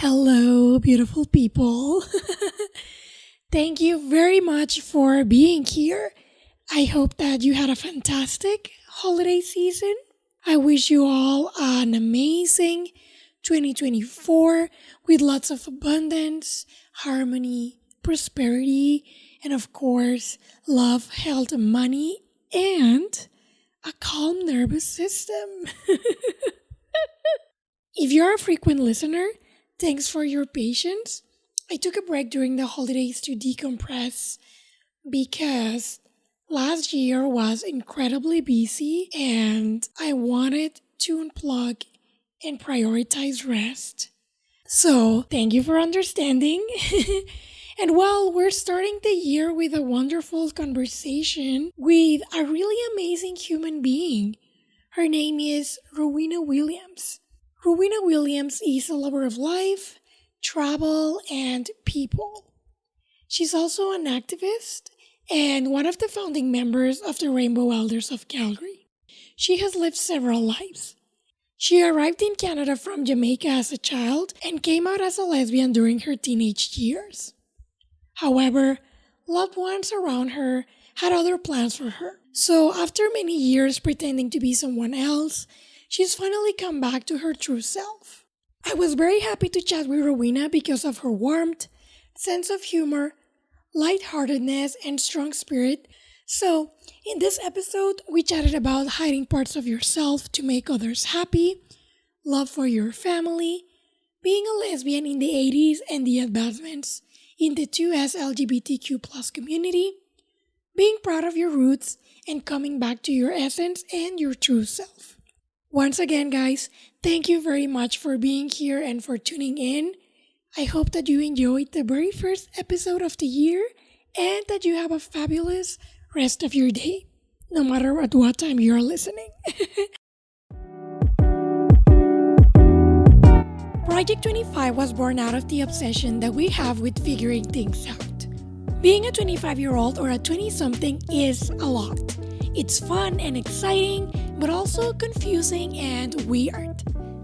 Hello, beautiful people. Thank you very much for being here. I hope that you had a fantastic holiday season. I wish you all an amazing 2024 with lots of abundance, harmony, prosperity, and of course, love, health, money, and a calm nervous system. If you're a frequent listener, thanks for your patience. I took a break during the holidays to decompress because last year was incredibly busy and I wanted to unplug and prioritize rest. So, thank you for understanding. And well, we're starting the year with a wonderful conversation with a really amazing human being. Her name is Rowena Williams. Rowena Williams is a lover of life, travel, and people. She's also an activist and one of the founding members of the Rainbow Elders of Calgary. She has lived several lives. She arrived in Canada from Jamaica as a child and came out as a lesbian during her teenage years. However, loved ones around her had other plans for her. So after many years pretending to be someone else, she's finally come back to her true self. I was very happy to chat with Rowena because of her warmth, sense of humor, lightheartedness, and strong spirit. So, in this episode, we chatted about hiding parts of yourself to make others happy, love for your family, being a lesbian in the 80s and the advancements in the 2S LGBTQ plus community, being proud of your roots, and coming back to your essence and your true self. Once again, guys, thank you very much for being here and for tuning in. I hope that you enjoyed the very first episode of the year and that you have a fabulous rest of your day, no matter at what time you are listening. Project 25 was born out of the obsession that we have with figuring things out. Being a 25-year-old or a 20-something is a lot. It's fun and exciting, but also confusing and weird.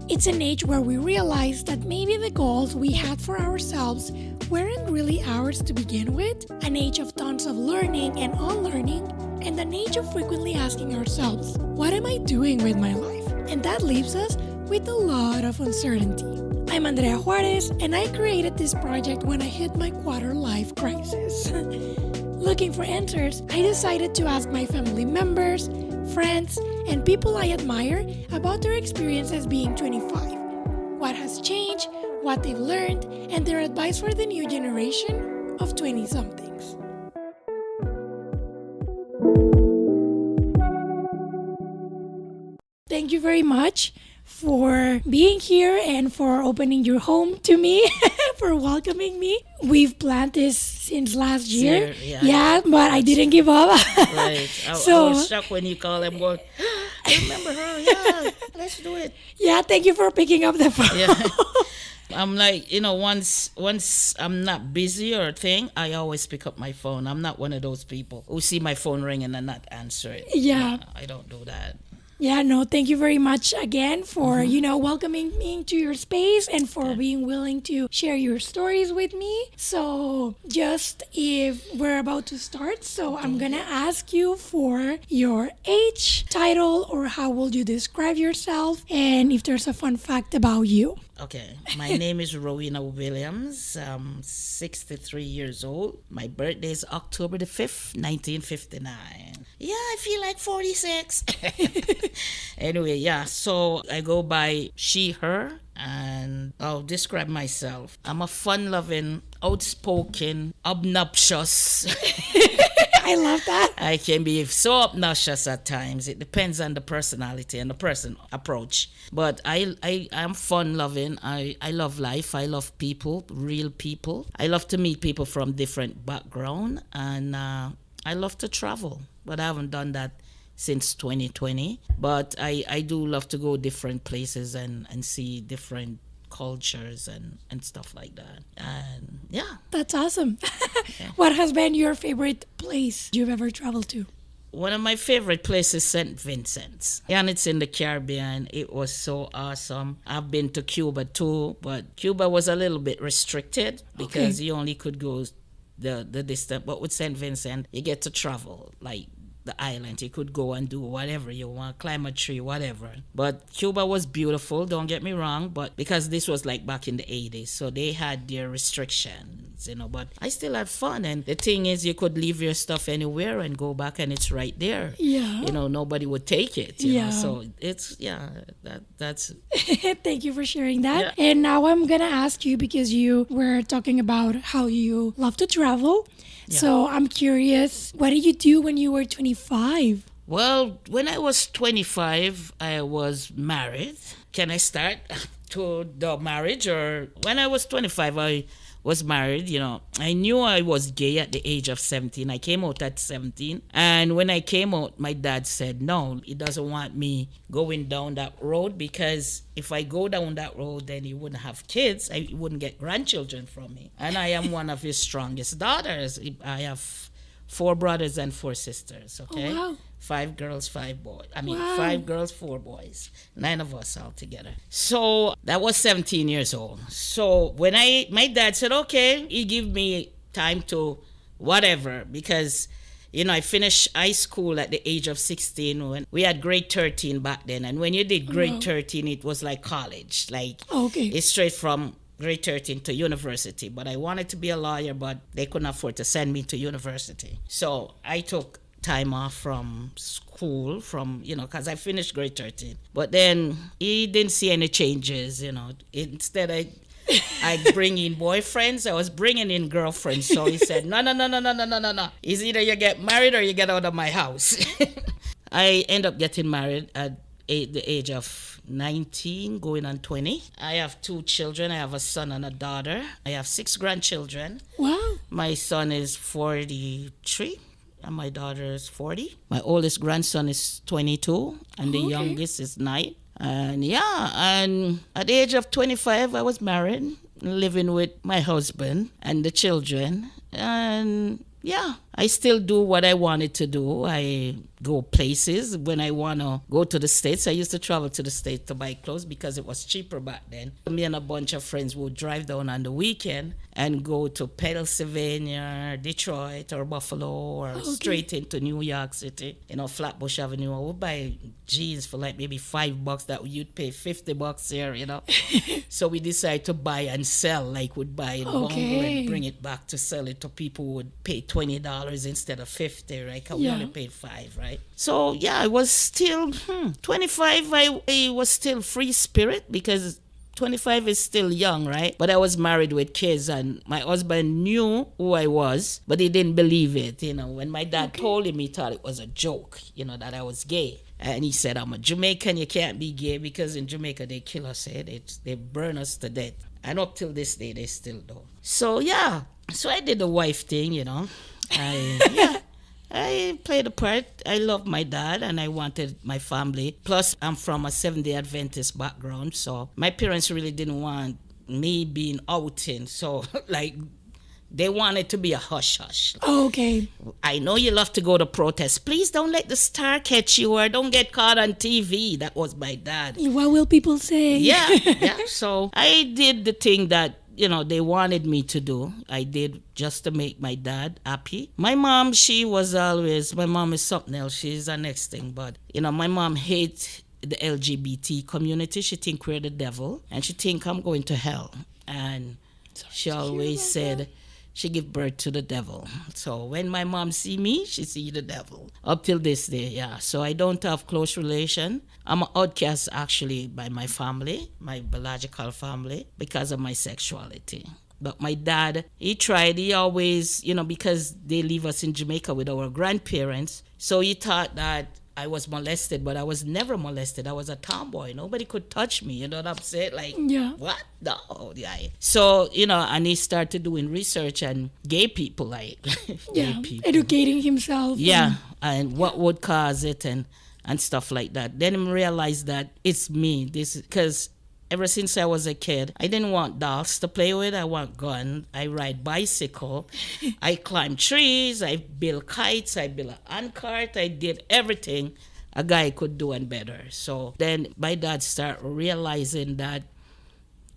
It's an age where we realize that maybe the goals we had for ourselves weren't really ours to begin with, an age of tons of learning and unlearning, and an age of frequently asking ourselves, what am I doing with my life? And that leaves us with a lot of uncertainty. I'm Andrea Juarez, and I created this project when I hit my quarter-life crisis. Looking for answers, I decided to ask my family members, friends, and people I admire about their experiences being 25, what has changed, what they've learned, and their advice for the new generation of 20-somethings. Thank you very much for being here and for opening your home to me, for welcoming me. We've planned this since last year. Yeah, but I didn't give up. Right. I was shocked when you called and going, I remember her. Yeah, let's do it. Yeah, thank you for picking up the phone. Yeah. I'm like, once I'm not busy or a thing, I always pick up my phone. I'm not one of those people who see my phone ring and then not answer it. Yeah. I don't do that. Yeah, no, thank you very much again for, welcoming me into your space and for being willing to share your stories with me. So just if we're about to start, so I'm going to ask you for your age, title, or how would you describe yourself, and if there's a fun fact about you. Okay, my name is Rowena Williams. I'm 63 years old. My birthday is October the 5th, 1959. Yeah, I feel like 46. Anyway, so I go by she, her, and I'll describe myself. I'm a fun-loving, outspoken, obnoxious. I love that. I can be so obnoxious at times. It depends on the personality and the person approach. But I'm fun-loving. I love life. I love people, real people. I love to meet people from different backgrounds. And I love to travel. But I haven't done that since 2020. But I do love to go different places and see different cultures and stuff like that. And yeah. That's awesome. What has been your favorite place you've ever traveled to? one of my favorite places, St. Vincent's. And it's in the Caribbean. It was so awesome. I've been to Cuba too, but Cuba was a little bit restricted because you only could go the distance. But with St. Vincent, you get to travel, like the island. You could go and do whatever you want, climb a tree, whatever. But Cuba was beautiful, don't get me wrong, but because this was like back in the 80s, so they had their restrictions, but I still had fun. And the thing is, you could leave your stuff anywhere and go back and it's right there. Yeah. Nobody would take it, know. So it's, that's... Thank you for sharing that. Yeah. And now I'm going to ask you, because you were talking about how you love to travel. Yeah. So I'm curious, what did you do when you were 25? Well, when I was 25, I was married. Can I start to the marriage? Or when I was 25, I was married, I knew I was gay at the age of 17. I came out at 17. And when I came out, my dad said, no, he doesn't want me going down that road, because if I go down that road, then he wouldn't have kids. He wouldn't get grandchildren from me. And I am one of his strongest daughters. I have 4 brothers and 4 sisters, okay? Oh, wow. 5 girls, 5 boys. Wow. 5 girls, 4 boys. 9 of us all together. So that was 17 years old. So when my dad said, okay, he give me time to whatever, because, I finished high school at the age of 16 when we had grade 13 back then. And when you did grade 13, it was like college. Like, it's straight from grade 13 to university. But I wanted to be a lawyer, but they couldn't afford to send me to university. So I took time off from school because I finished grade 13. But then he didn't see any changes, Instead, I bring in boyfriends. I was bringing in girlfriends. So he said, no. It's either you get married or you get out of my house. I end up getting married at the age of 19, going on 20. I have 2 children. I have a son and a daughter. I have 6 grandchildren. Wow. My son is 43. And my daughter is 40. My oldest grandson is 22, and the youngest is 9. And and at the age of 25, I was married, living with my husband and the children. And I still do what I wanted to do. I go places. When I want to go to the States, I used to travel to the States to buy clothes because it was cheaper back then. Me and a bunch of friends would drive down on the weekend and go to Pennsylvania, Detroit, or Buffalo, or straight into New York City, Flatbush Avenue. I would buy jeans for like maybe $5 that you'd pay $50 here, So we decided to buy and sell, like we'd buy in Bongo and bring it back to sell it to people who would pay $20 instead of $50, right? Because we only paid $5, right? So I was still 25. I was still free spirit, because 25 is still young, right? But I was married with kids, and my husband knew who I was, but he didn't believe it. When my dad told him, he thought it was a joke, that I was gay. And he said, I'm a Jamaican, you can't be gay, because in Jamaica they kill us, they burn us to death. And up till this day, they still do. So so I did the wife thing, I played a part. I loved my dad and I wanted my family. Plus, I'm from a Seventh-day Adventist background, so my parents really didn't want me being outing. So, they wanted to be a hush-hush. Okay. I know you love to go to protests. Please don't let the star catch you, or don't get caught on TV. That was my dad. What will people say? Yeah. So I did the thing that they wanted me to do. I did just to make my dad happy. My mom, my mom is something else. She's the next thing. But, my mom hates the LGBT community. She think we're the devil. And she think I'm going to hell. And she always said she give birth to the devil. So when my mom see me, she see the devil. Up till this day, So I don't have close relation. I'm an outcast, actually, by my family, my biological family, because of my sexuality. But my dad, he always, because they leave us in Jamaica with our grandparents. So he thought that I was molested, but I was never molested. I was a tomboy. Nobody could touch me. You know what I'm saying? What? No. So, and he started doing research on gay people, gay people. Educating himself. And what would cause it and stuff like that. Then I realized that it's me. Because ever since I was a kid, I didn't want dolls to play with. I want gun. I ride bicycle. I climb trees. I build kites. I build an handcart. I did everything a guy could do and better. So then my dad started realizing that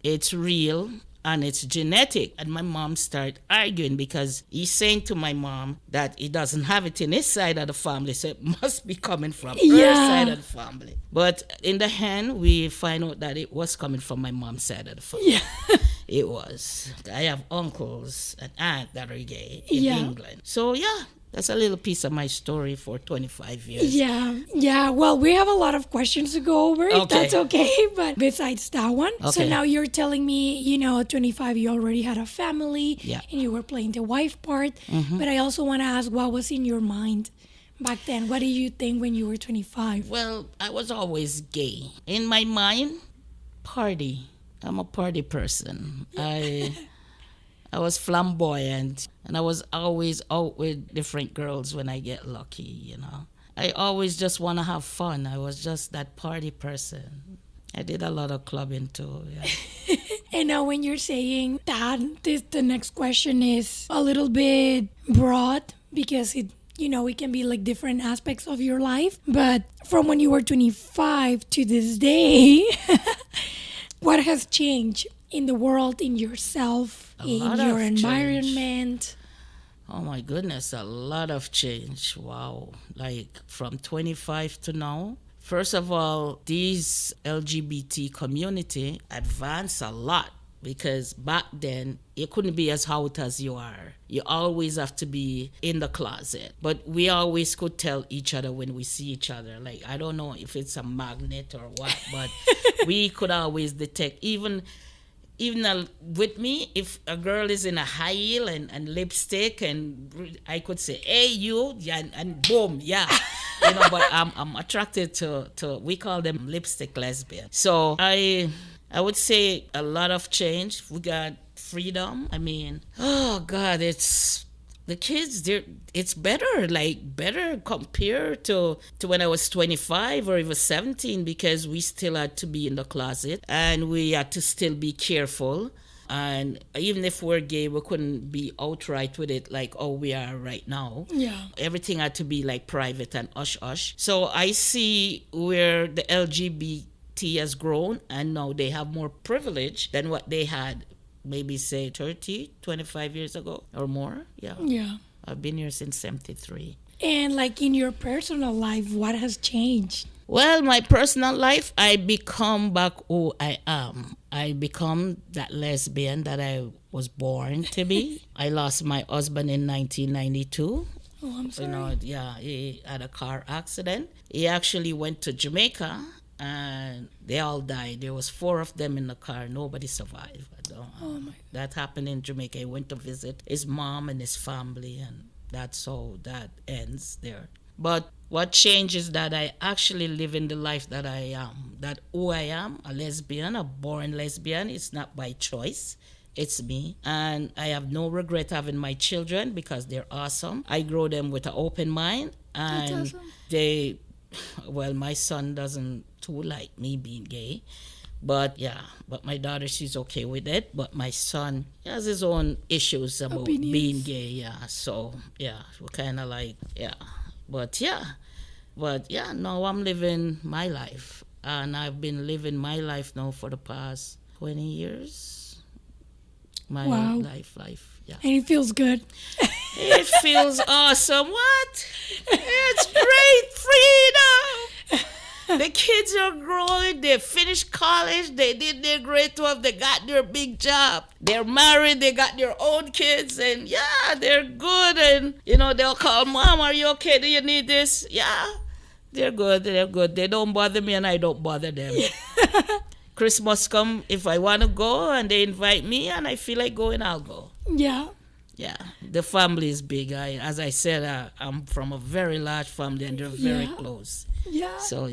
it's real and it's genetic. And my mom started arguing because he's saying to my mom that he doesn't have it in his side of the family, so it must be coming from her side of the family. But in the end, we find out that it was coming from my mom's side of the family. Yeah. It was. I have uncles and aunt that are gay in England. So yeah, that's a little piece of my story for 25 years. Yeah. Well, we have a lot of questions to go over, if that's okay. But besides that one, so now you're telling me, 25, you already had a family, and you were playing the wife part. Mm-hmm. But I also want to ask, what was in your mind back then? What did you think when you were 25? Well, I was always gay. In my mind, party. I'm a party person. I was flamboyant, and I was always out with different girls when I get lucky, I always just want to have fun. I was just that party person. I did a lot of clubbing too, yeah. And now when you're saying that, the next question is a little bit broad because it can be like different aspects of your life. But from when you were 25 to this day, what has changed in the world, in yourself, in your environment? Oh my goodness, a lot of change. Wow. Like from 25 to now. First of all, these LGBT community advanced a lot because back then it couldn't be as out as you are. You always have to be in the closet. But we always could tell each other when we see each other. Like, I don't know if it's a magnet or what, but we could always detect. Even with me, if a girl is in a high heel and lipstick, and I could say, hey, you, yeah, and boom, yeah. But I'm attracted to, we call them lipstick lesbian. So I would say a lot of change. We got freedom. I mean, oh God, the kids, it's better compared to when I was 25 or even 17, because we still had to be in the closet and we had to still be careful. And even if we're gay, we couldn't be outright with it like, oh, we are right now. Yeah. Everything had to be like private and hush-hush. So I see where the LGBT has grown, and now they have more privilege than what they had maybe say 30, 25 years ago or more. Yeah. I've been here since 73. And like in your personal life, what has changed? Well, my personal life, I become back who I am. I become that lesbian that I was born to be. I lost my husband in 1992. Oh, I'm sorry. He had a car accident. He actually went to Jamaica and they all died. There was 4 of them in the car. Nobody survived. That happened in Jamaica. He went to visit his mom and his family, and that's how that ends there. But what changes that I actually live in the life that I am, that who I am, a lesbian, a born lesbian. It's not by choice. It's me. And I have no regret having my children because they're awesome. I grow them with an open mind. And that's awesome. My son doesn't too like me being gay. But my daughter, she's okay with it. But my son has his own issues about being gay. So, we're kind of like, But now I'm living my life. And I've been living my life now for the past 20 years. My life, yeah. And it feels good. It feels awesome. What? It's great freedom. The kids are growing. They finished college. They did their grade 12. They got their big job. They're married. They got their own kids. And they're good. And, they'll call, Mom, are you okay? Do you need this? Yeah, they're good. They're good. They don't bother me and I don't bother them. Christmas come, if I want to go and they invite me and I feel like going, I'll go. Yeah. Yeah, the family is big. As I said, I'm from a very large family and they're very close. Yeah. So,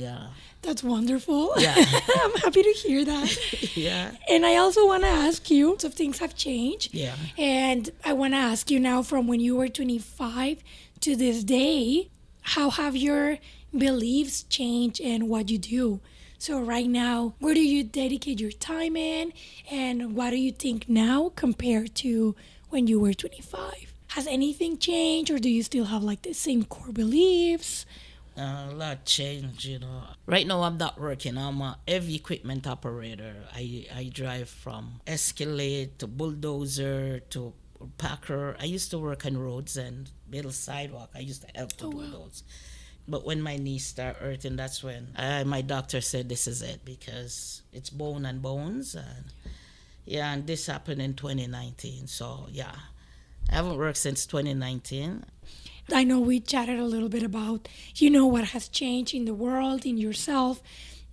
That's wonderful. Yeah. I'm happy to hear that. Yeah. And I also want to ask you, so things have changed. Yeah. And I want to ask you now, from when you were 25 to this day, how have your beliefs changed and what you do? So right now, where do you dedicate your time in, and what do you think now compared to when you were 25? Has anything changed, or do you still have like the same core beliefs? A lot change, Right now, I'm not working. I'm a heavy equipment operator. I drive from Escalade to bulldozer to packer. I used to work on roads and build sidewalk. I used to help to do those. But when my knees start hurting, that's when my doctor said this is it, because it's bone and bones. And this happened in 2019. So, yeah, I haven't worked since 2019. I know we chatted a little bit about, what has changed in the world, in yourself,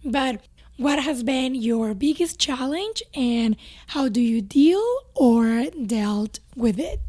but what has been your biggest challenge and how do you deal or dealt with it?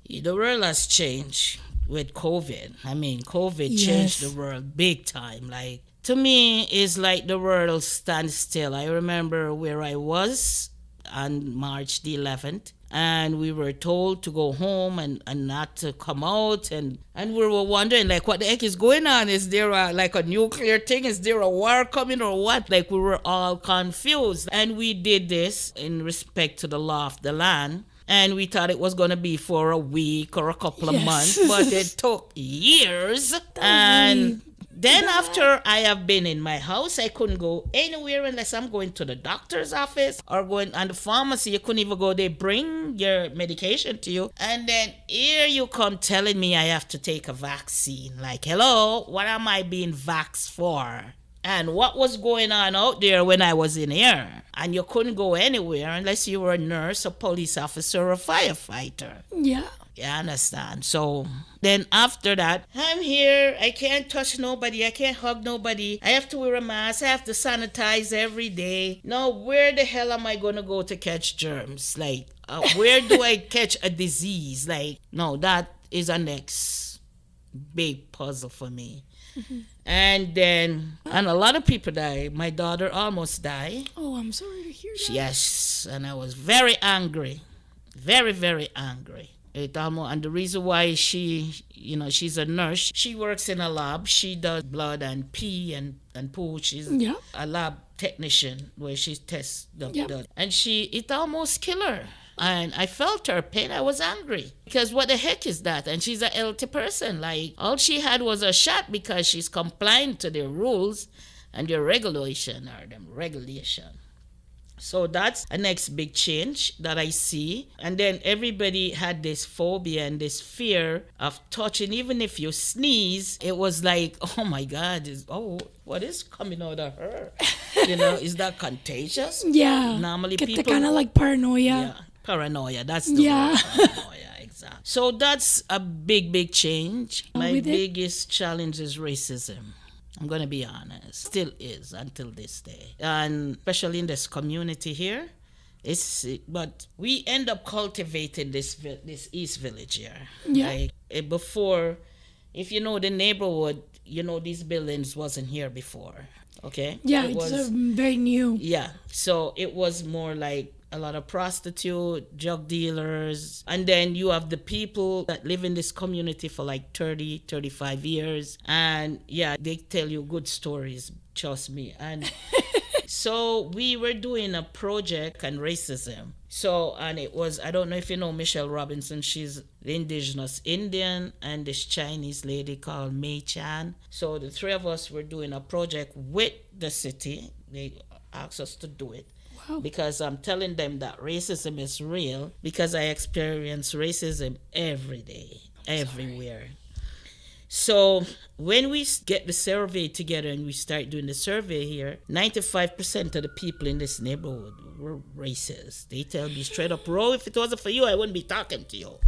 The world has changed with COVID. I mean, COVID Yes. changed the world big time. Like, to me, it's like the world stands still. I remember where I was on March the 11th, and we were told to go home and not to come out, and we were wondering, like, what the heck is going on? Is there a nuclear thing? Is there a war coming or what? Like, we were all confused. And we did this in respect to the law of the land. And we thought it was going to be for a week or a couple of Yes. months, but it took years. really And then after I have been in my house, I couldn't go anywhere unless I'm going to the doctor's office or going on the pharmacy. You couldn't even go. They bring your medication to you. And then here you come telling me I have to take a vaccine. Like, hello, what am I being vaxxed for? And what was going on out there when I was in here? And you couldn't go anywhere unless you were a nurse, a police officer, or a firefighter. Yeah. You understand? So then after that, I'm here. I can't touch nobody. I can't hug nobody. I have to wear a mask. I have to sanitize every day. Now, where the hell am I going to go to catch germs? Like, where do I catch a disease? Like, no, that is a next big puzzle for me. Mm-hmm. And a lot of people die. My daughter almost died. Oh, I'm sorry to hear that. Yes, and I was very angry. Very, very angry. And the reason why she's a nurse. She works in a lab. She does blood and pee and poo. She's a lab technician where she tests the blood. And it almost killed her. And I felt her pain. I was angry. Because what the heck is that? And she's a healthy person. Like, all she had was a shot because she's complying to their rules and their regulation. So that's a next big change that I see. And then everybody had this phobia and this fear of touching. Even if you sneeze, it was like, oh my God, what is coming out of her? Is that contagious? Yeah. Normally Get people... the kind of like paranoia. Yeah, paranoia. That's the word. Paranoia, exactly. So that's a big, big change. My biggest challenge is racism. I'm going to be honest. Still is until this day. And especially in this community here. But we end up cultivating this East Village here. Yeah. Like, before, if you know the neighborhood, these buildings wasn't here before. Okay? Yeah, it's very new. Yeah. So it was more like a lot of prostitute, drug dealers. And then you have the people that live in this community for like 30, 35 years. And yeah, they tell you good stories, trust me. And so we were doing a project on racism. So, and it was, I don't know if you know Michelle Robinson, she's the indigenous Indian, and this Chinese lady called Mei Chan. So the three of us were doing a project with the city. They asked us to do it. Wow. Because I'm telling them that racism is real, because I experience racism every day, everywhere. So when we get the survey together and we start doing the survey here, 95% of the people in this neighborhood were racist. They tell me straight up, Ro, if it wasn't for you, I wouldn't be talking to you.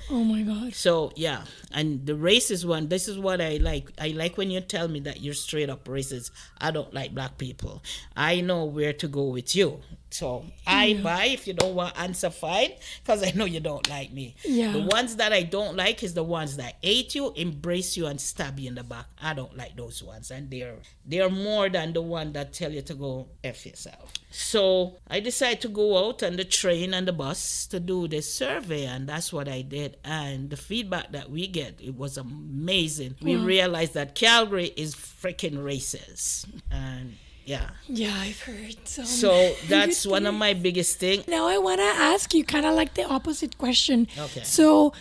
Oh my God. So yeah, and the racist one, this is what I like. I like when you tell me that you're straight up racist. I don't like black people. I know where to go with you. So I buy if you don't want answer fine, because I know you don't like me. Yeah. The ones that I don't like is the ones that hate you, embrace you, and stab you in the back. I don't like those ones, and they're more than the one that tell you to go F yourself. So I decided to go out on the train and the bus to do this survey, and that's what I did. And the feedback that we get, it was amazing. We realized that Calgary is freaking racist, and Yeah. Yeah, I've heard some. So that's good one of things. my biggest things. Now I want to ask you kind of like the opposite question. Okay. So,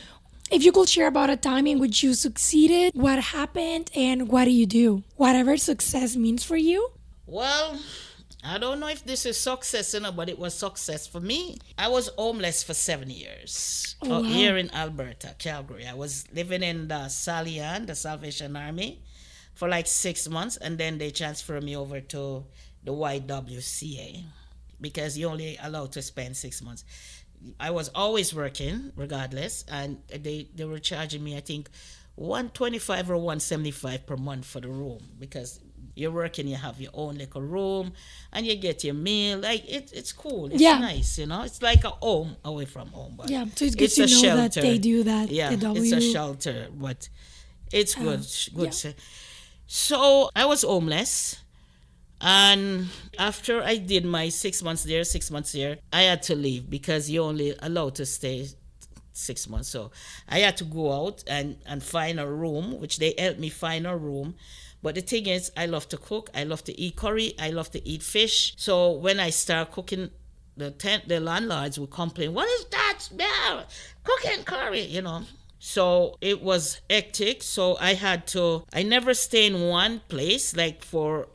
if you could share about a time in which you succeeded, what happened, and what do you do? Whatever success means for you. Well, I don't know if this is success, but it was success for me. I was homeless for 7 years Oh, wow. here in Alberta, Calgary. I was living in the Salian, the Salvation Army, for like 6 months, and then they transferred me over to the YWCA because you're only allowed to spend 6 months. I was always working, regardless, and they were charging me, I think, 125 or 175 per month for the room because you're working, you have your own little room, and you get your meal. Like it's cool, it's Yeah. nice, It's like a home away from home, but Yeah, so it's good to a know that shelter. they do that. Yeah, the it's a W. shelter, but it's good. Good. yeah. So I was homeless. And after I did my 6 months there, 6 months here, I had to leave because you're only allowed to stay 6 months. So I had to go out and find a room, which they helped me find a room. But the thing is, I love to cook. I love to eat curry. I love to eat fish. So when I start cooking, the landlords would complain, "What is that smell? Cooking curry, So it was hectic. So I never stay in one place like for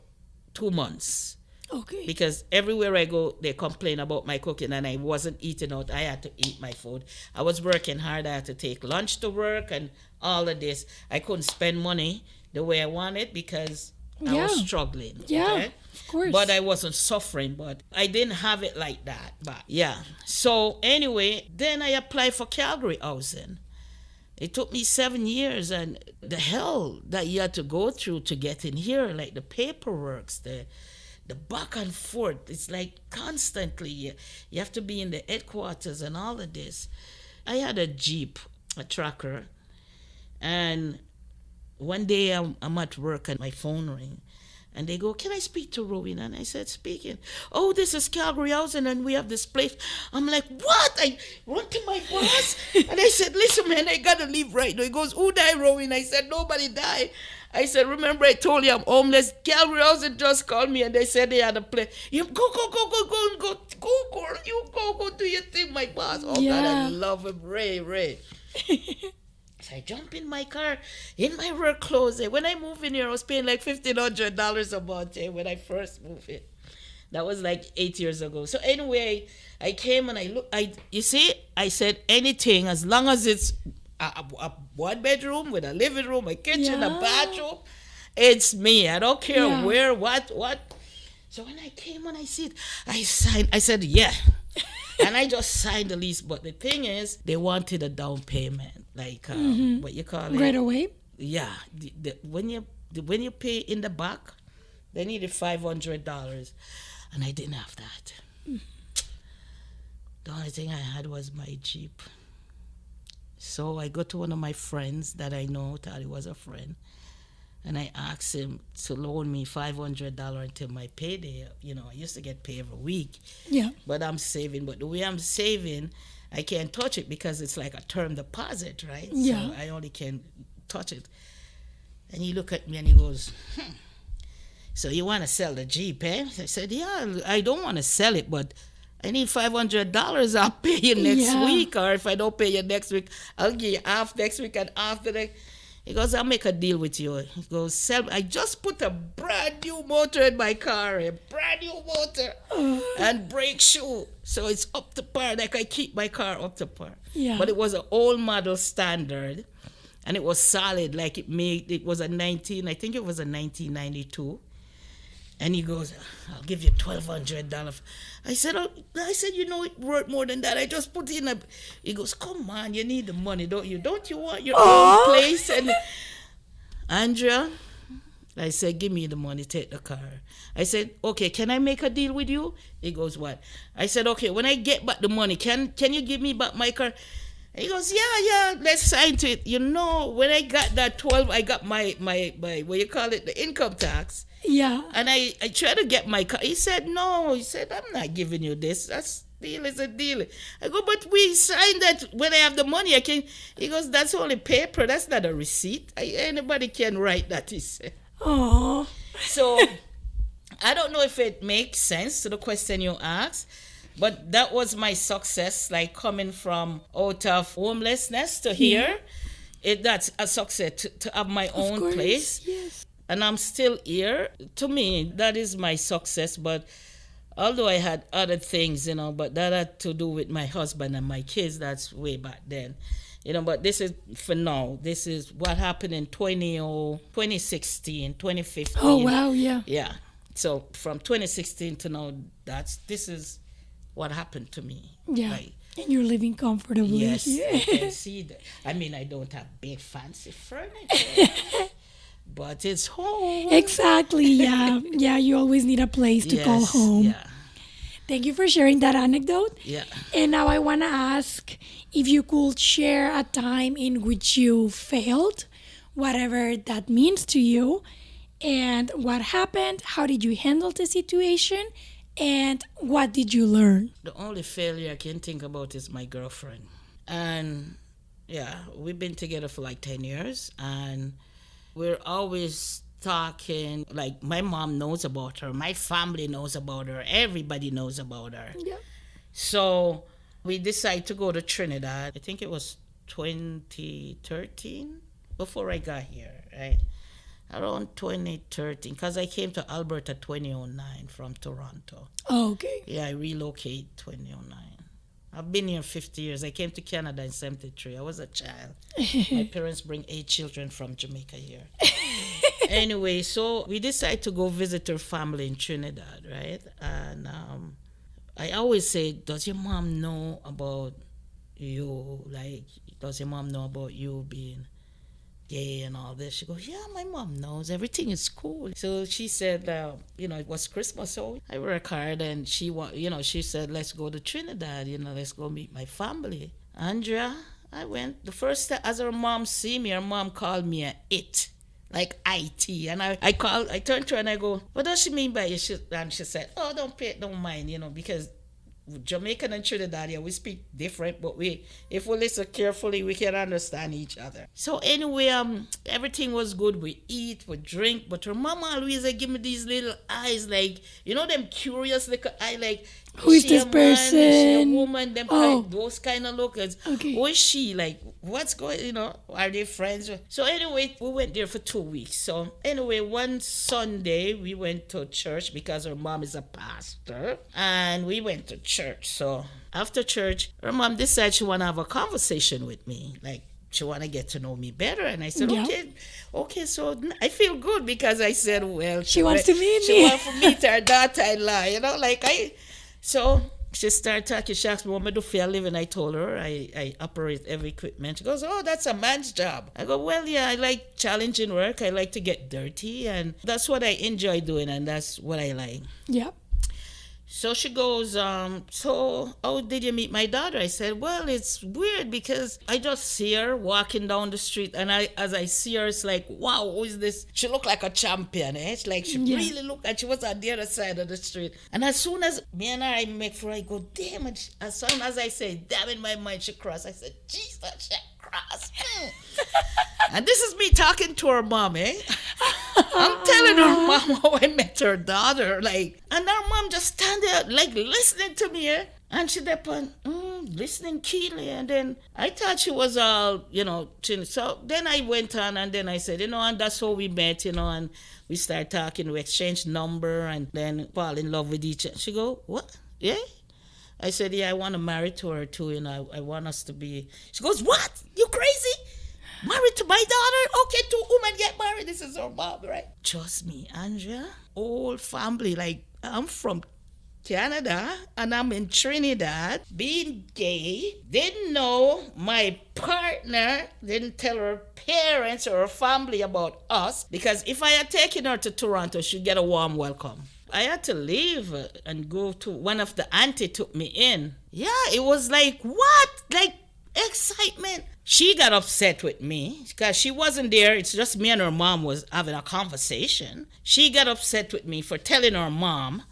2 months Okay. because everywhere I go, they complain about my cooking and I wasn't eating out. I had to eat my food. I was working hard. I had to take lunch to work and all of this. I couldn't spend money the way I wanted because I Yeah. was struggling. Yeah, Okay? of course. But I wasn't suffering, but I didn't have it like that. But yeah. So anyway, then I applied for Calgary housing. It took me 7 years, and the hell that you had to go through to get in here, like the paperwork, the back and forth. It's like constantly you have to be in the headquarters and all of this. I had a Jeep, a tracker, and one day I'm at work and my phone rings. And they go, "Can I speak to Rowena?" And I said, "Speaking." "Oh, this is Calgary Housing and we have this place." I'm like, "What?" I run to my boss and I said, "Listen, man, I gotta leave right now." He goes, "Who died, Rowena?" I said, "Nobody died." I said, "Remember I told you I'm homeless? Calgary Housing just called me and they said they had a place." You go, girl. You go do your thing, my boss. Oh, God, I Yeah. love him. Ray. So I jump in my car, in my work clothes. When I moved in here, I was paying like $1,500 a month when I first moved in. That was like 8 years ago. So anyway, I came and I said anything as long as it's a one bedroom with a living room, a kitchen, a Yeah. bathroom. It's me. I don't care Yeah. where, what. So when I came and I see it, I signed. I said, yeah. And I just signed the lease. But the thing is, they wanted a down payment, like what you call it? Right away. Yeah. When you pay in the back, they needed $500, and I didn't have that. The only thing I had was my Jeep. So I go to one of my friends that I know, thought he was a friend, and I asked him to loan me $500 until my payday. I used to get paid every week. Yeah. But I'm saving. But the way I'm saving, I can't touch it because it's like a term deposit, right? Yeah. So I only can touch it. And he looked at me and he goes, "So you want to sell the Jeep, eh?" I said, "Yeah, I don't want to sell it, but I need $500. I'll pay you next Yeah. week. Or if I don't pay you next week, I'll give you half next week and after that." He goes, "I'll make a deal with you." He goes, "Sell." I just put a brand new motor in my car, a brand new motor and brake shoe. So it's up to par. Like I keep my car up to par. Yeah. But it was an old model standard and it was solid. Like it was a 1992. And he goes, "I'll give you $1,200. I said, "It worth more than that. I just put in a." He goes, "Come on, you need the money, don't you? Don't you want your own place?" And Andrea, I said, "Give me the money, take the car." I said, "Okay, can I make a deal with you?" He goes, "What?" I said, "Okay, when I get back the money, can you give me back my car?" And he goes, yeah, let's sign to it. When I got that 12, I got my what you call it, the income tax. Yeah. And I tried to get my car. He said, "No." He said, "I'm not giving you this. Deal is a deal." I go, "But we signed that when I have the money, I can." He goes, "That's only paper. That's not a receipt. Anybody can write that," he said. Oh. So I don't know if it makes sense to the question you asked, but that was my success, like coming from out of homelessness to here. That's a success to have my Of own course. place. Yes. And I'm still here. To me, that is my success. But although I had other things, but that had to do with my husband and my kids, that's way back then. But this is for now. This is what happened in 2016, 2015. Oh wow, yeah. Yeah. So from 2016 to now, this is what happened to me. Yeah. Like, And you're living comfortably. yes, Yeah. I can see that. I mean, I don't have big fancy furniture, but it's home. Exactly. Yeah. Yeah. You always need a place to call Yes, home. yeah, Thank you for sharing that anecdote. yeah. And now I want to ask if you could share a time in which you failed, whatever that means to you, and what happened, how did you handle the situation, and what did you learn? The only failure I can think about is my girlfriend. And yeah, we've been together for like 10 years, and we're always talking. Like, my mom knows about her, my family knows about her, everybody knows about her. Yeah. So we decided to go to Trinidad. I think it was 2013 before I got here, right? Around 2013, because I came to Alberta 2009 from Toronto. Oh, okay. Yeah, I relocated 2009. I've been here 50 years. I came to Canada in 73. I was a child. My parents bring 8 children from Jamaica here. Anyway, so we decided to go visit her family in Trinidad, right? And I always say, does your mom know about you? Like, does your mom know about you being gay and all this? She goes, yeah, my mom knows. Everything is cool. So she said, it was Christmas, so I work hard, and she said, let's go to Trinidad, let's go meet my family. Andrea, I went. The first time, as her mom see me, her mom called me it. Like IT. And I turned to her and I go, what does she mean by it? And she said, oh, don't mind, because Jamaican and Trinidad, we speak different, but if we listen carefully, we can understand each other. So anyway, everything was good. We eat, we drink, but her mama always give me these little eyes, like, them curious little eye, like, Who is she this a man, is she a person? woman, those kind of lookers. Okay. Who is she? Like, what's going, are they friends? So anyway, we went there for 2 weeks. So anyway, one Sunday, we went to church because her mom is a pastor, and we went to church. So after church, her mom decided she want to have a conversation with me, like, she want to get to know me better. And I said, Yeah. okay, so I feel good because I said, well, She wants to meet she me. wants to meet her daughter-in-law, so she started talking. She asked me what I do for a living. I told her I operate heavy equipment. She goes, oh, that's a man's job. I go, well, yeah, I like challenging work. I like to get dirty, and that's what I enjoy doing, and that's what I like. Yeah. So she goes, so how did you meet my daughter? I said, well, it's weird because I just see her walking down the street, and as I see her, it's like, wow, who is this? She looked like a champion, eh? It's like she really looked like she was on the other side of the street. And as soon as me and her, I make for I go, damn it. As soon as I say, damn, in my mind, she crossed. I said, Jesus, she crossed. And this is me talking to her mom, eh? I'm telling her mom how I met her daughter, like, and her mom just stand there, like, listening to me, eh? And she kept on listening keenly, and then I thought she was all, so then I went on, and then I said, and that's how we met, and we started talking, we exchanged number, and then fall in love with each other. She go, what? Yeah? I said, yeah, I want to marry to her too, I want us to be. She goes, what? You crazy? Married to my daughter? Okay, 2 women get married. This is her mom, right? Trust me, Andrea, whole family, like, I'm from Canada and I'm in Trinidad, being gay, didn't know my partner, didn't tell her parents or her family about us, because if I had taken her to Toronto, she'd get a warm welcome. I had to leave and go to one of the auntie took me in. Yeah, it was like, what? Like, excitement. She got upset with me because she wasn't there. It's just me and her mom was having a conversation. She got upset with me for telling her mom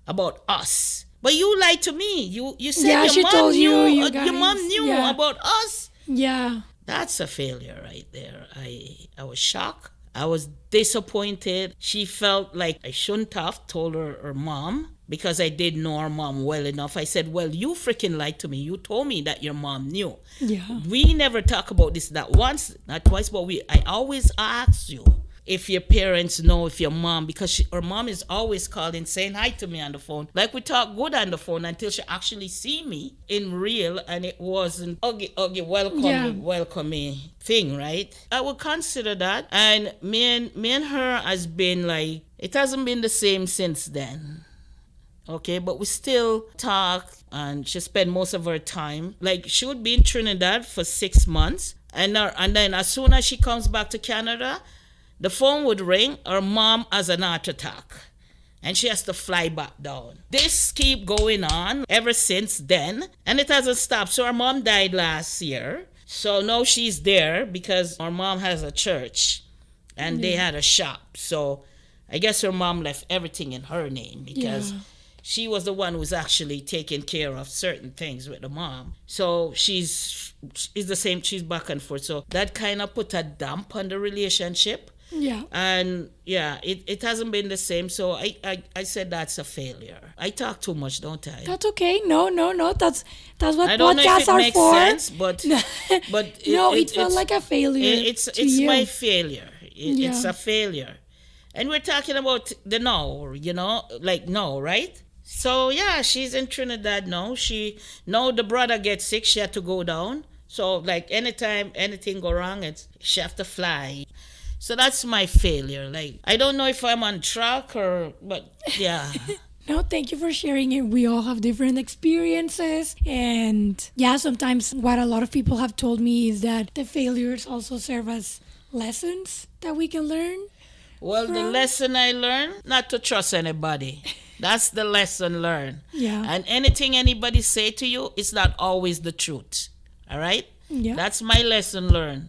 about us. But you lied to me. You said she your mom told knew. you guys. Your mom knew Yeah. about us. Yeah. That's a failure right there. I was shocked. I was disappointed. She felt like I shouldn't have told her mom because I did know her mom well enough. I said, well, you freaking lied to me. You told me that your mom knew. Yeah. We never talk about this, not once, not twice, but I always ask you if your parents know, if your mom, because her mom is always calling, saying hi to me on the phone. Like we talk good on the phone until she actually see me in real, and it wasn't welcoming thing, right? I would consider that. And me and her has been like, it hasn't been the same since then. Okay, but we still talk, and she spent most of her time. Like, she would be in Trinidad for 6 months, and then as soon as she comes back to Canada, the phone would ring, her mom has an heart attack, and she has to fly back down. This keep going on ever since then, and it hasn't stopped. So her mom died last year, so now she's there because her mom has a church, and they had a shop. So I guess her mom left everything in her name because she was the one who was actually taking care of certain things with the mom. So she's the same, she's back and forth. So that kind of put a damp on the relationship. Yeah. And it hasn't been the same. So I said that's a failure. I talk too much, don't I? That's okay. No. That's what I don't know podcasts if it are makes for. sense, but it felt like a failure. It's you. my failure. It's a failure. And we're talking about the no, like no, right? So she's in Trinidad now. Now the brother gets sick, she had to go down. So like anytime anything go wrong, she have to fly. So that's my failure. Like, I don't know if I'm on track but yeah. No, thank you for sharing it. We all have different experiences. And sometimes what a lot of people have told me is that the failures also serve as lessons that we can learn. Well, the lesson I learned, not to trust anybody. That's the lesson learned. Yeah. And anything anybody say to you, it's not always the truth. All right? Yeah. That's my lesson learned.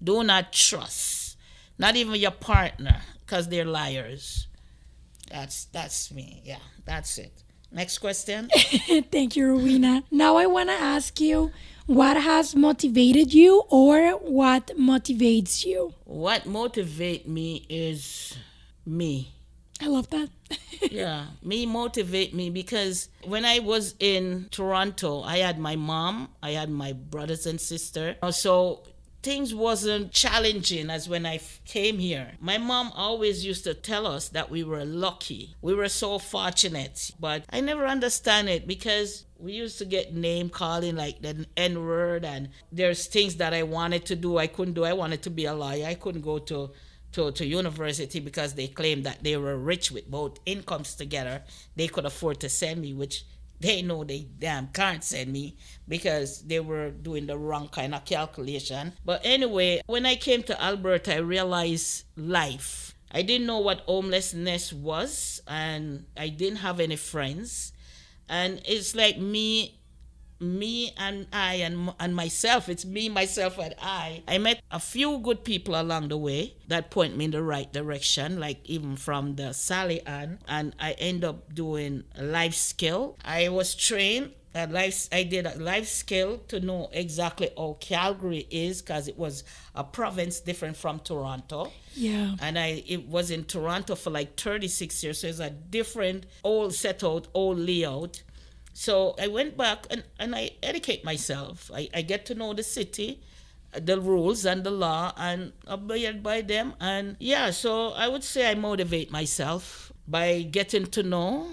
Do not trust. Not even your partner, because they're liars. That's me. Yeah, that's it. Next question. Thank you, Rowena. Now I want to ask you, what has motivated you or what motivates you? What motivates me is me. I love that. Me motivate me because when I was in Toronto, I had my mom, I had my brothers and sister. So things wasn't challenging as when I came here. My mom always used to tell us that we were lucky. We were so fortunate. But I never understand it because we used to get name calling like the N-word, and there's things that I wanted to do I couldn't do. I wanted to be a lawyer. I couldn't go to university because they claimed that they were rich with both incomes together. They could afford to send me, which they know they damn can't send me because they were doing the wrong kind of calculation. But anyway, when I came to Alberta, I realized life. I didn't know what homelessness was, and I didn't have any friends. And it's like me and I and myself. It's me, myself, and I. I met a few good people along the way that point me in the right direction, like even from the Sally Ann, and I end up doing a life skill. I was trained I did a life skill to know exactly how Calgary is, because it was a province different from Toronto. Yeah. And it was in Toronto for like 36 years, so it's a different old layout. So I went back and I educate myself. I get to know the city, the rules and the law, and abide by them. And so I would say I motivate myself by getting to know,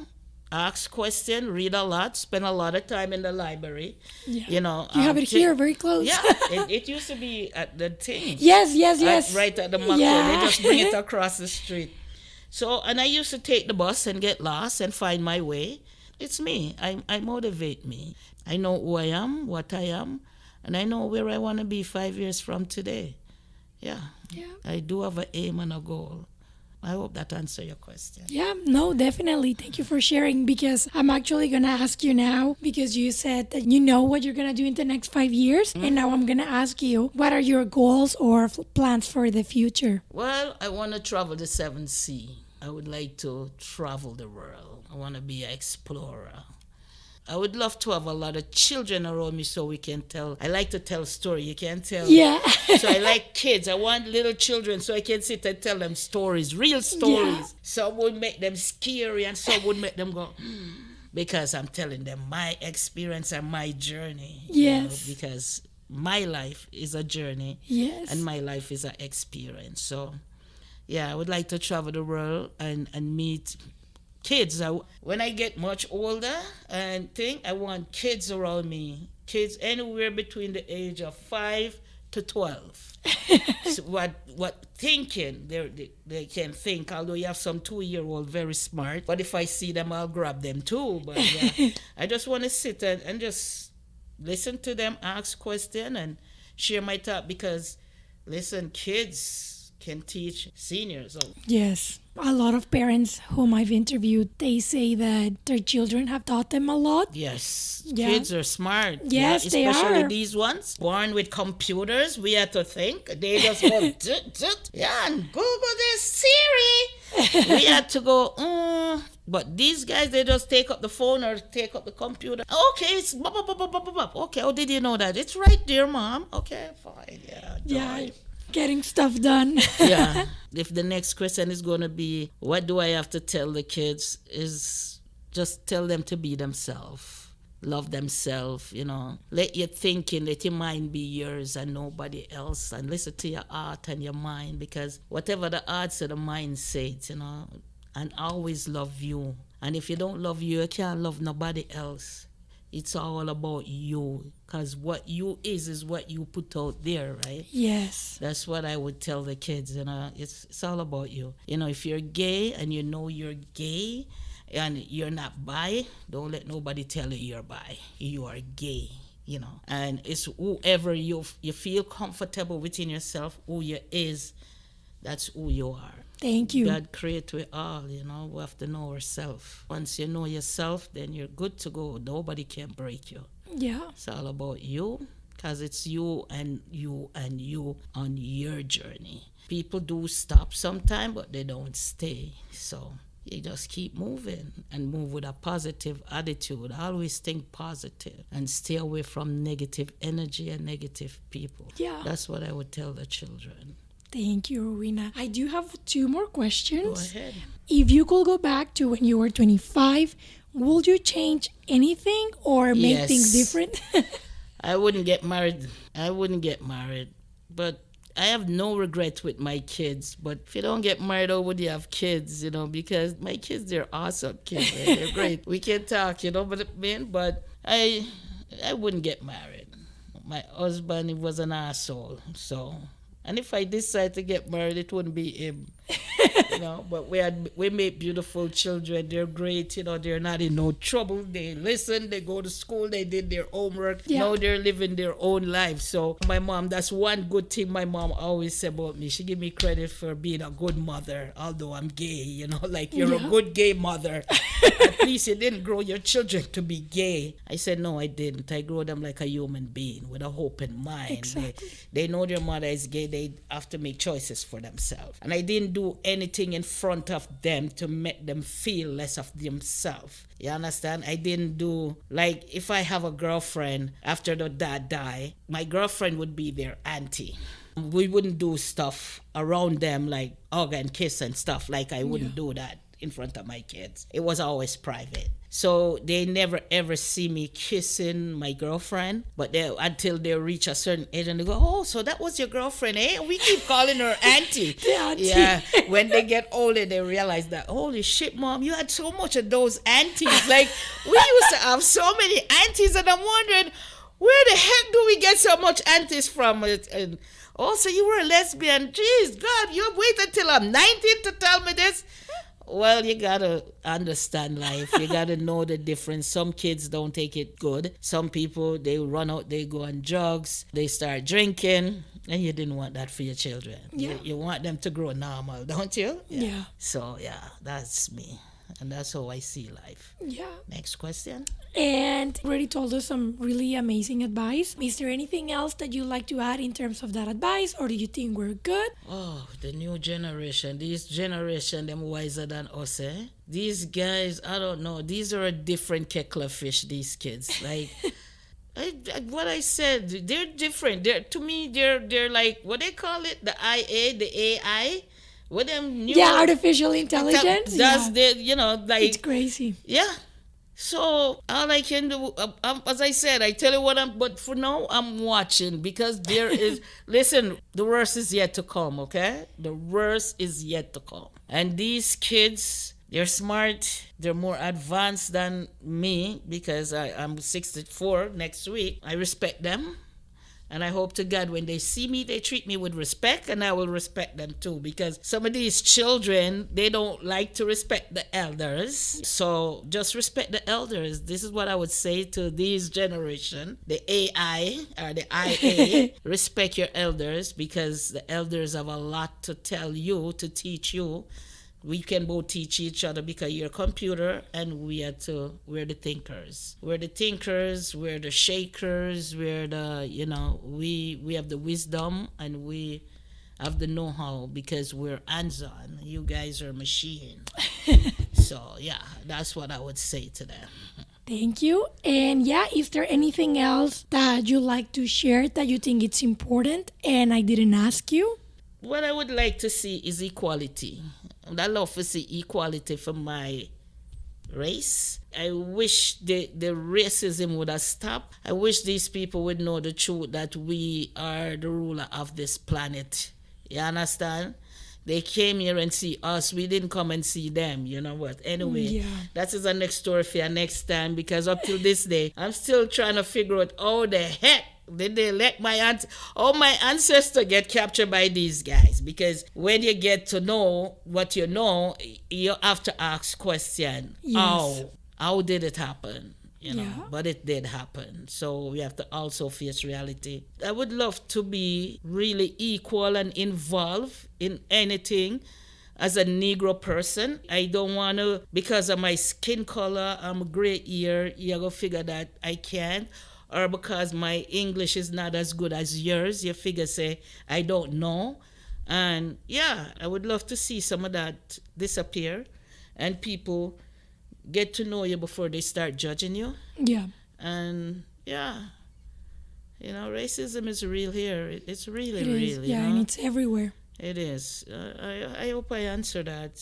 ask questions, read a lot, spend a lot of time in the library. Yeah. You have it here, very close. Yeah, it used to be at the thing. Yes. Right at the Macro. Yeah. They just bring it across the street. So, and I used to take the bus and get lost and find my way. It's me. I motivate me. I know who I am, what I am, and I know where I want to be 5 years from today. Yeah. I do have an aim and a goal. I hope that answers your question. Yeah, no, definitely. Thank you for sharing, because I'm actually going to ask you now, because you said that you know what you're going to do in the next 5 years. And now I'm going to ask you, what are your goals or plans for the future? Well, I want to travel the 7th sea. I would like to travel the world. I want to be an explorer. I would love to have a lot of children around me so we can tell. I like to tell story. You can tell. Yeah. So I like kids. I want little children so I can sit and tell them stories, real stories. Yeah. Some would make them scary and some would make them go, because I'm telling them my experience and my journey. Yes. Because my life is a journey. Yes. And my life is an experience. So, yeah, I would like to travel the world and meet kids. When I get much older and think, I want kids around me. Kids anywhere between the age of 5 to 12. So what thinking they can think, although you have some 2-year-old very smart, but if I see them I'll grab them too. But yeah, I just want to sit and just listen to them, ask questions and share my thought, because listen, kids can teach seniors. Yes. A lot of parents whom I've interviewed, they say that their children have taught them a lot. Yes, Yeah. kids are smart. Yes, they especially are. these ones born with computers. We have to think. They just go, and Google this Siri. We had to go, But these guys, they just take up the phone or take up the computer. Okay, it's bop, bop, bop, bop, bop, bop. Okay, how did you know that? It's right there, Mom. Okay, fine. Yeah. Yeah. Getting stuff done. Yeah. If the next question is going to be, what do I have to tell the kids, is just tell them to be themselves. Love themselves, Let your thinking, let your mind be yours and nobody else. And listen to your heart and your mind, because whatever the heart or the mind says, and always love you. And if you don't love you, you can't love nobody else. It's all about you, because what you is what you put out there, right? Yes. That's what I would tell the kids, it's all about you. If you're gay and you know you're gay and you're not bi, don't let nobody tell you you're bi. You are gay, And it's whoever you feel comfortable within yourself, who you is, that's who you are. Thank you. God created we all, we have to know ourselves. Once you know yourself, then you're good to go. Nobody can break you. Yeah. It's all about you, because it's you and you and you on your journey. People do stop sometime, but they don't stay. So you just keep moving and move with a positive attitude. Always think positive and stay away from negative energy and negative people. Yeah. That's what I would tell the children. Thank you, Rowena. I do have 2 more questions. Go ahead. If you could go back to when you were 25, would you change anything or make Yes. things different? I wouldn't get married. But I have no regret with my kids. But if you don't get married, how would you have kids, Because my kids, they're awesome kids. Right? They're great. We can talk, but I wouldn't get married. My husband, he was an asshole, so... And if I decide to get married, it wouldn't be him. But we made beautiful children. They're great. They're not in no trouble. They listen. They go to school. They did their homework. Yeah. Now they're living their own life. So my mom, that's one good thing my mom always said about me. She give me credit for being a good mother, although I'm gay. Like you're a good gay mother. At least you didn't grow your children to be gay. I said no, I didn't. I grew them like a human being with a open mind. Exactly. They know their mother is gay. They have to make choices for themselves. And I didn't do anything in front of them to make them feel less of themselves. You understand? I didn't do, like, if I have a girlfriend after the dad died, my girlfriend would be their auntie. We wouldn't do stuff around them like hug and kiss and stuff. Like I wouldn't do that in front of my kids. It was always private. So they never ever see me kissing my girlfriend, but until they reach a certain age and they go, oh, so that was your girlfriend, eh? We keep calling her auntie. The auntie. Yeah. When they get older, they realize that, holy shit, Mom, you had so much of those aunties. Like, we used to have so many aunties, and I'm wondering, where the heck do we get so much aunties from? And also, you were a lesbian. Jeez, God, you wait until I'm 19 to tell me this? Well, you gotta understand life. You gotta know the difference. Some kids don't take it good. Some people, they run out, they go on drugs, they start drinking, and you didn't want that for your children. Yeah. You want them to grow normal, don't you? Yeah. So, yeah, that's me. And that's how I see life. Yeah. Next question. And you already told us some really amazing advice. Is there anything else that you'd like to add in terms of that advice, or do you think we're good? Oh, the new generation. This generation, them wiser than us, eh? These guys, I don't know. These are a different kettle of fish, these kids. Like, what I said, they're different. To me, they're like, what they call it? The IA, the AI? What them new... Yeah, artificial intelligence. Like... It's crazy. Yeah. So all I can do, as I said, I tell you what but for now, I'm watching because there is, listen, the worst is yet to come, okay? The worst is yet to come. And these kids, they're smart, they're more advanced than me because I'm 64 next week. I respect them. And I hope to God when they see me, they treat me with respect, and I will respect them too. Because some of these children, they don't like to respect the elders. So just respect the elders. This is what I would say to this generation, the AI or the IA. Respect your elders because the elders have a lot to tell you, to teach you. We can both teach each other because you're a computer and we're the thinkers. We're the thinkers, we're the shakers, we're the, we have the wisdom and we have the know-how because we're hands-on. You guys are machine. So, yeah, that's what I would say to them. Thank you. And yeah, is there anything else that you'd like to share that you think it's important and I didn't ask you? What I would like to see is equality. I love to see equality for my race. I wish the racism would have stopped. I wish these people would know the truth that we are the ruler of this planet. You understand? They came here and see us. We didn't come and see them. You know what? Anyway, that is a next story for next time because up till this day, I'm still trying to figure out how the heck did they let my ancestor get captured by these guys? Because when you get to know what you know, you have to ask question. Yes. How did it happen? But it did happen. So we have to also face reality. I would love to be really equal and involved in anything as a Negro person. I don't want to, because of my skin color, I'm a gray ear, you're going to figure that I can't. Or because my English is not as good as yours, you figure, say, I don't know. And yeah, I would love to see some of that disappear and people get to know you before they start judging you. Yeah. And yeah, racism is real here. It's really real. Yeah, and it's everywhere. It is. I hope I answered that,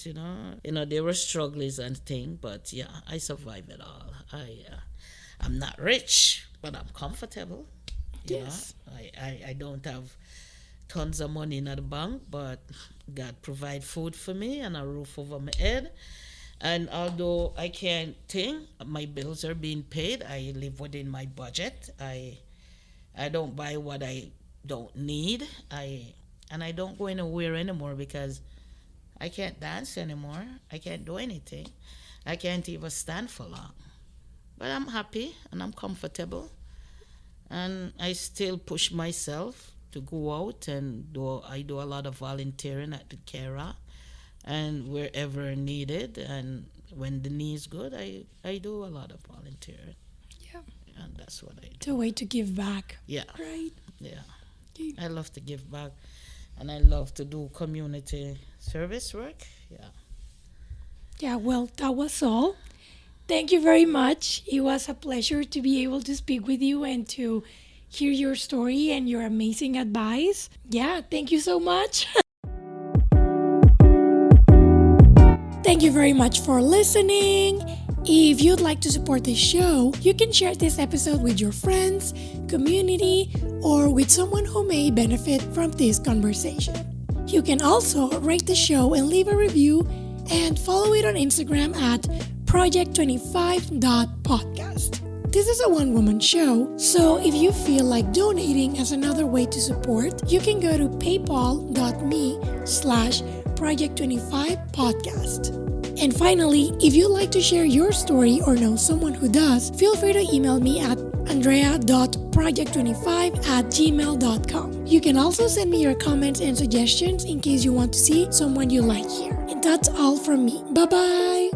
there were struggles and things, but yeah, I survived it all. I'm not rich, but I'm comfortable. Yes. I don't have tons of money in the bank, but God provide food for me and a roof over my head. And although I can't think, my bills are being paid. I live within my budget. I don't buy what I don't need. And I don't go anywhere anymore because I can't dance anymore. I can't do anything. I can't even stand for long. But I'm happy and I'm comfortable. And I still push myself to go out and I do a lot of volunteering at the Kera and wherever needed. And when the need is good, I do a lot of volunteering. Yeah. And that's what I do. It's a way to give back. Yeah. Right? Yeah. Okay. I love to give back. And I love to do community service work. Yeah. Yeah, well, that was all. Thank you very much. It was a pleasure to be able to speak with you and to hear your story and your amazing advice. Yeah, thank you so much. Thank you very much for listening. If you'd like to support this show, you can share this episode with your friends, community, or with someone who may benefit from this conversation. You can also rate the show and leave a review and follow it on Instagram at project25.podcast. This is a one-woman show, so if you feel like donating as another way to support, you can go to paypal.me/project25podcast. And finally, if you'd like to share your story or know someone who does, feel free to email me at andrea.project25@gmail.com. You can also send me your comments and suggestions in case you want to see someone you like here. And that's all from me. Bye-bye!